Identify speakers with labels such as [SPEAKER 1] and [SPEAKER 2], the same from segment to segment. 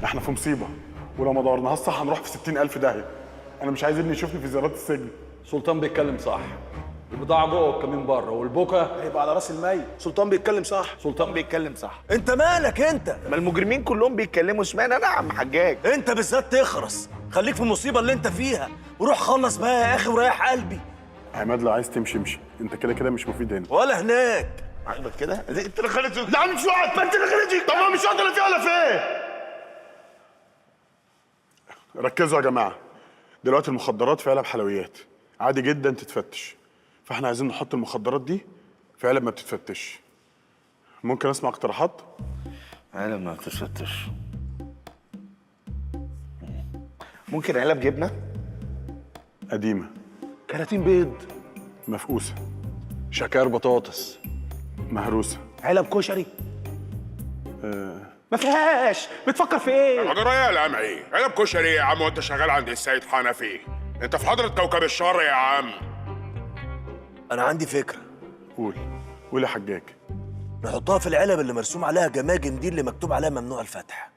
[SPEAKER 1] احنا في مصيبه، ولو ما دورناهاش صح هنروح في 60,000 داهيه. انا مش عايز ابني يشوفني في زيارات السجن.
[SPEAKER 2] سلطان بيتكلم صح. البضاعة جوه والكمين بره، والبوكا
[SPEAKER 3] هيبقى على راس الميت. سلطان بيتكلم صح.
[SPEAKER 2] سلطان
[SPEAKER 4] بيتكلم صح.
[SPEAKER 3] انت مالك انت؟
[SPEAKER 4] ما المجرمين كلهم بيتكلموا، اشمعنى انا يا عم حجاج؟
[SPEAKER 3] انت بالذات تخرس، خليك في المصيبه اللي انت فيها وروح خلص بقى يا اخي وريح قلبي.
[SPEAKER 1] عماد لو عايز تمشي امشي، انت كده كده مش مفيد هنا.
[SPEAKER 3] ولا هناك.
[SPEAKER 4] عاجبك كده؟ انت اللي خليته.
[SPEAKER 1] لا عم مش وقت، ما انت اللي خليتي. طب ما مش وقت، ولا فيه ولا فيه. ركزوا يا جماعه، دلوقتي المخدرات في علب حلويات عادي جدا تتفتش، فاحنا عايزين نحط المخدرات دي في علب ما بتتفتش. ممكن اسمع اقتراحات؟
[SPEAKER 4] علب ما بتتفتش. ممكن علب جبنه
[SPEAKER 1] قديمه،
[SPEAKER 3] كراتين بيض،
[SPEAKER 1] مفقوسه،
[SPEAKER 2] شكاير بطاطس،
[SPEAKER 1] مهروسه.
[SPEAKER 3] علب كشري.
[SPEAKER 5] ما فيهاش. بتفكر في ايه؟
[SPEAKER 6] حجرية يا لمعي، علب كشري يا عم وانت شغال عند السيد حنفي. انت في حضرة كوكب الشر يا عم.
[SPEAKER 3] انا عندي فكره.
[SPEAKER 1] قول يا حجاج.
[SPEAKER 3] نحطها في العلب اللي مرسوم عليها جماجم دي، اللي مكتوب عليها ممنوع الفتح.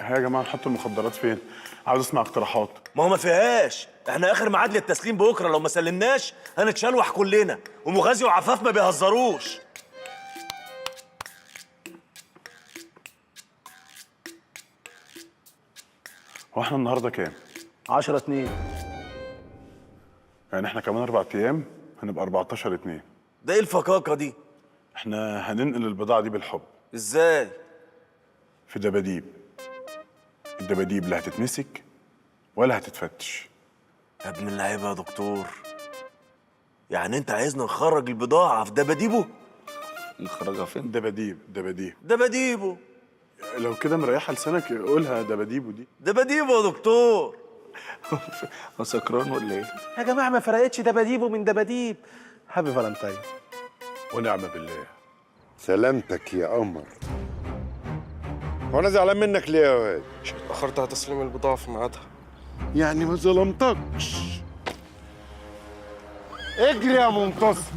[SPEAKER 1] ها يا جماعه نحط المخدرات فين؟ عاوز اسمع اقتراحات.
[SPEAKER 3] ما هو ما فيهاش، احنا اخر ميعاد للتسليم بكره، لو ما سلمناش هنتشلوح كلنا، ومغازي وعفاف ما بيهزروش.
[SPEAKER 1] هو احنا النهارده كام؟
[SPEAKER 5] 10/2.
[SPEAKER 1] يعني احنا كمان 4 ايام هنبقى 14/2.
[SPEAKER 3] ده ايه الفكاكه دي؟
[SPEAKER 1] احنا هننقل البضاعه دي بالحب.
[SPEAKER 3] ازاي؟
[SPEAKER 1] في دباديب. الدباديب لا هتتمسك ولا هتتفتش.
[SPEAKER 3] يا ابن اللعيبه يا دكتور، يعني انت عايزنا نخرج البضاعه في دباديبه؟
[SPEAKER 4] نخرجها فين؟
[SPEAKER 1] دباديب.
[SPEAKER 3] دباديبه.
[SPEAKER 1] لو كده مريحه لسانك قولها دباديبو دي.
[SPEAKER 3] دباديبه يا دكتور.
[SPEAKER 4] هو سكران ولا ايه؟
[SPEAKER 5] يا جماعه ما فرقتش دباديبه من دباديب. هابي فالنتاين.
[SPEAKER 1] ونعم بالله.
[SPEAKER 7] سلامتك يا قمر. هو انا زعلان منك ليه يا واد؟
[SPEAKER 8] اتأخرت على تسليم البضاعة في ميعادها.
[SPEAKER 7] يعني ما ظلمتكش. اجري يا منتصر.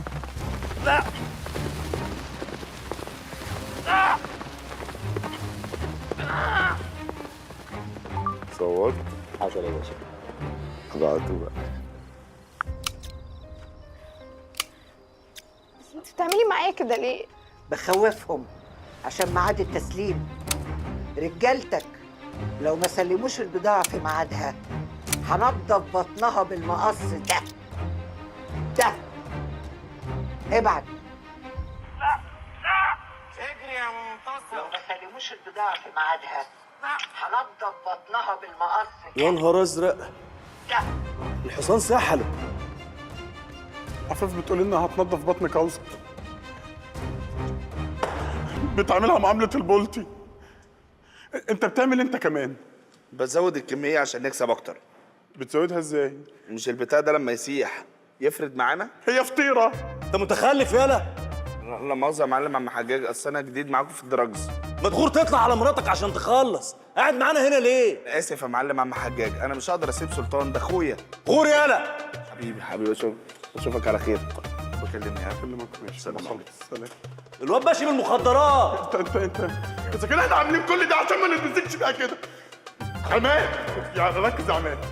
[SPEAKER 7] صورت؟
[SPEAKER 4] حصل يا باشا.
[SPEAKER 7] ابعته بقى.
[SPEAKER 9] انت بتعملي معايا كده ليه؟
[SPEAKER 10] بخوفهم عشان ميعاد التسليم. رجالتك لو ما سلموش البضاعة في ميعادها هنضف بطنها بالمقص ده. ابعد. اجري يا منتصر. لو ما سلموش البضاعة في ميعادها هنضف بطنها بالمقص
[SPEAKER 3] يا نهار ازرق،
[SPEAKER 10] ده.
[SPEAKER 3] الحصان سحله.
[SPEAKER 1] عفاف بتقول انها هتنضف بطن كوثر، بتعملها معامله البولتي. انت بتعمل انت كمان.
[SPEAKER 4] بزود الكميه عشان نكسب اكتر.
[SPEAKER 1] بتزودها ازاي؟
[SPEAKER 4] مش البتاع ده لما يسيح يفرد معانا؟
[SPEAKER 1] هي فطيره.
[SPEAKER 3] انت متخلف يالا.
[SPEAKER 4] لا مؤاخذه يا معلم عم حجاج، اصل انا جديد معاكم في الدراجز.
[SPEAKER 3] مدغور تطلع على مراتك عشان تخلص، قاعد معانا هنا ليه؟
[SPEAKER 4] اسف يا معلم عم حجاج، انا مش هقدر اسيب سلطان، ده اخويا.
[SPEAKER 3] غور يالا.
[SPEAKER 4] حبيبي اشوفك على خير. بكلمني يا
[SPEAKER 1] اكلمك ماشي. سلام.
[SPEAKER 3] الواد ماشي بالمخدرات.
[SPEAKER 1] انت اذا كده احنا عاملين كل ده عشان ما نتمسكش بقى كده. عماد يعني ركز يا عماد.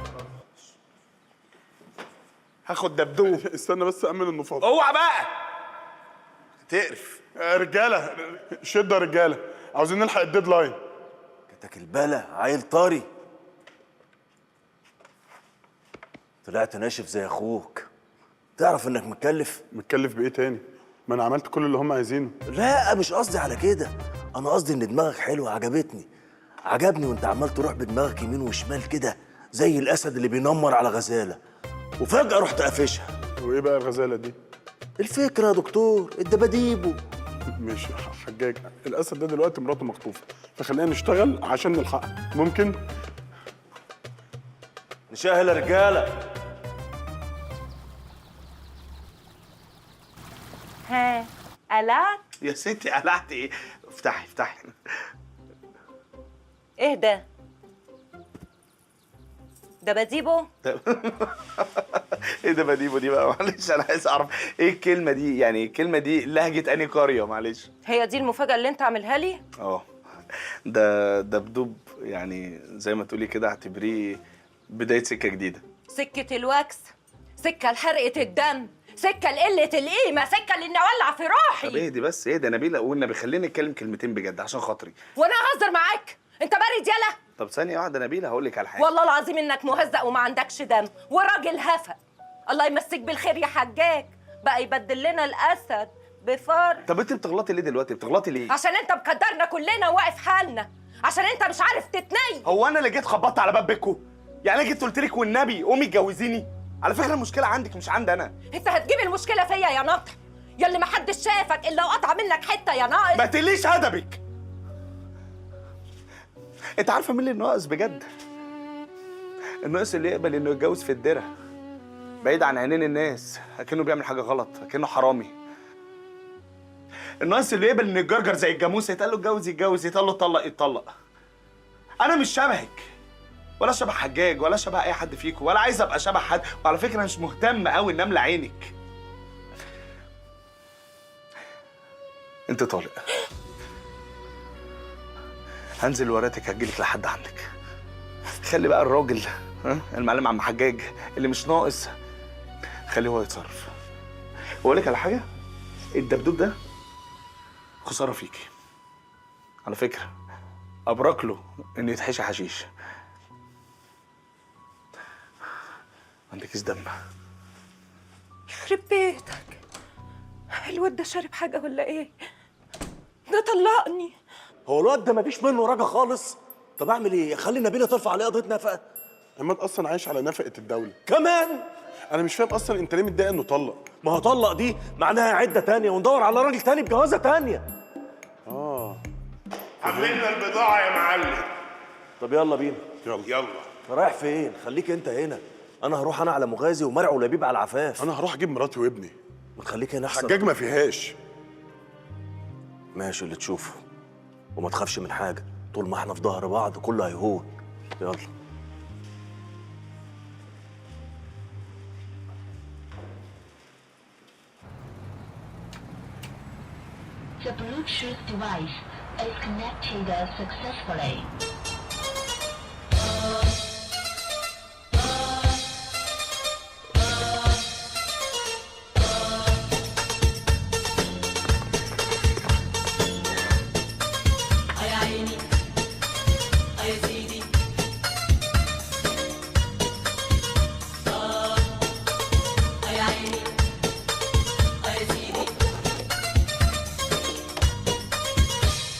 [SPEAKER 4] هاخد دبدوب.
[SPEAKER 1] استنى بس امن النفاض.
[SPEAKER 4] اوعى بقى تقرف.
[SPEAKER 1] رجاله شده رجاله، عاوزين نلحق الديدلاين.
[SPEAKER 3] جاتك البلا عيل طري. طلعت ناشف زي اخوك. تعرف انك متكلف؟
[SPEAKER 1] متكلف بايه تاني؟ ما انا عملت كل اللي هم عايزينه.
[SPEAKER 3] لا مش قصدي على كده، انا قصدي ان دماغك حلوه، عجبني وانت عمال تروح بدماغك يمين وشمال كده زي الاسد اللي بينمر على غزاله، وفجاه رحت قافشها.
[SPEAKER 1] وايه بقى الغزاله دي؟
[SPEAKER 3] الفكره يا دكتور، الدباديبو.
[SPEAKER 1] مش حجاج، الاسد ده دلوقتي مراته مخطوفه، فخلينا نشتغل عشان نلحقها. ممكن
[SPEAKER 3] نشاهل يا رجاله.
[SPEAKER 11] ها قلعت؟
[SPEAKER 4] يا ستي قلعت ايه؟ افتحي.
[SPEAKER 11] ايه ده؟ دباديبو.
[SPEAKER 4] ايه دباديبو دي بقى؟ معلش انا عايز اعرف ايه الكلمه دي، يعني الكلمه دي لهجه انهي قريه؟ معلش.
[SPEAKER 11] هي دي المفاجأة اللي انت عاملها لي؟
[SPEAKER 4] ده دبدوب، يعني زي ما تقولي كده اعتبريه بدايه سكه جديده.
[SPEAKER 11] سكة الوكس، سكة لحرقة الدم، سكة لقلة القيمة، سكة لإني أولع في روحي.
[SPEAKER 4] طب اهدي بس، اهدي يا نبيله، والنبي خليني اتكلم كلمتين بجد عشان خاطري.
[SPEAKER 11] وأنا ههزر معاك؟ أنت بارد يالا؟
[SPEAKER 4] طب ثانيه واحده نبيله، هقول لك على حاجه.
[SPEAKER 11] والله العظيم إنك مهزأ وما عندكش دم وراجل هفق. الله يمسيك بالخير يا حجاج، بقى يبدل لنا الأسد بفار.
[SPEAKER 4] طب انت بتغلطي ليه دلوقتي؟ بتغلطي ليه؟
[SPEAKER 11] عشان أنت مقدرنا كلنا وواقف حالنا، عشان أنت مش عارف تتنيل.
[SPEAKER 4] هو انا اللي جيت خبطت على باب بيتكم؟ يعني انا جيت قلت لك والنبي قومي اتجوزيني؟ على فكره المشكله عندك مش عندي انا.
[SPEAKER 11] أنت هتجيب المشكلة فيا يا ناطح، ياللي محدش شافك إلا وقطع منك حتة يا ناقص.
[SPEAKER 4] ما تقليش ادبك. انت عارفه مين اللي ناقص بجد؟ الناقص اللي يقبل انه يتجوز في الدره بعيد عن عينين الناس، اكنه بيعمل حاجه غلط، اكنه حرامي. الناقص اللي يقبل انه يتجرجر زي الجاموسه، يتقال له اتجوز يتجوز، يتقال له اتطلق يتطلق. انا مش شبهك ولا شبه حجاج ولا شبه اي حد فيكم، ولا عايز ابقى شبه حد، وعلى فكره انا مش مهتم قوي ان املى عينك. انت طالق، هنزل وراتك هجيلك لحد عندك. خلي بقى الراجل المعلم عم حجاج اللي مش ناقص خليه هو يتصرف. واقول لك على حاجه، الدبدوب ده خساره فيكي على فكره، ابرك له انه يتحشي حشيش. ما عندكيش دم.
[SPEAKER 11] يخرب بيتك، الواد ده شارب حاجة ولا ايه؟ ده طلقني.
[SPEAKER 3] هو الواد ده مفيش منه راجع خالص. طب اعمل ايه؟ اخلي نبيله ترفع عليه قضيه نفقه؟
[SPEAKER 1] عماد اصلا عايش على نفقه الدوله
[SPEAKER 3] كمان.
[SPEAKER 1] انا مش فاهم اصلا انت ليه متضايق انه طلق.
[SPEAKER 3] ما هو طلق دي معناها عده تانية وندور على راجل تاني بجوازه تانية.
[SPEAKER 6] حملنا البضاعه يا معلم.
[SPEAKER 3] طب يلا بينا.
[SPEAKER 6] يلا.
[SPEAKER 3] رايح فين؟ خليك انت هنا، انا هروح انا على مغازي ومرع ولبيب على العفاف.
[SPEAKER 1] انا هروح اجيب مراتي وابني.
[SPEAKER 3] ما تخليك هنا احسن.
[SPEAKER 1] حجاج ما فيهاش.
[SPEAKER 3] ماشي اللي تشوفه، وما تخافش من حاجه، طول ما احنا في ظهر بعض كله هيهون. يلا.
[SPEAKER 10] The Bluetooth device is connected successfully.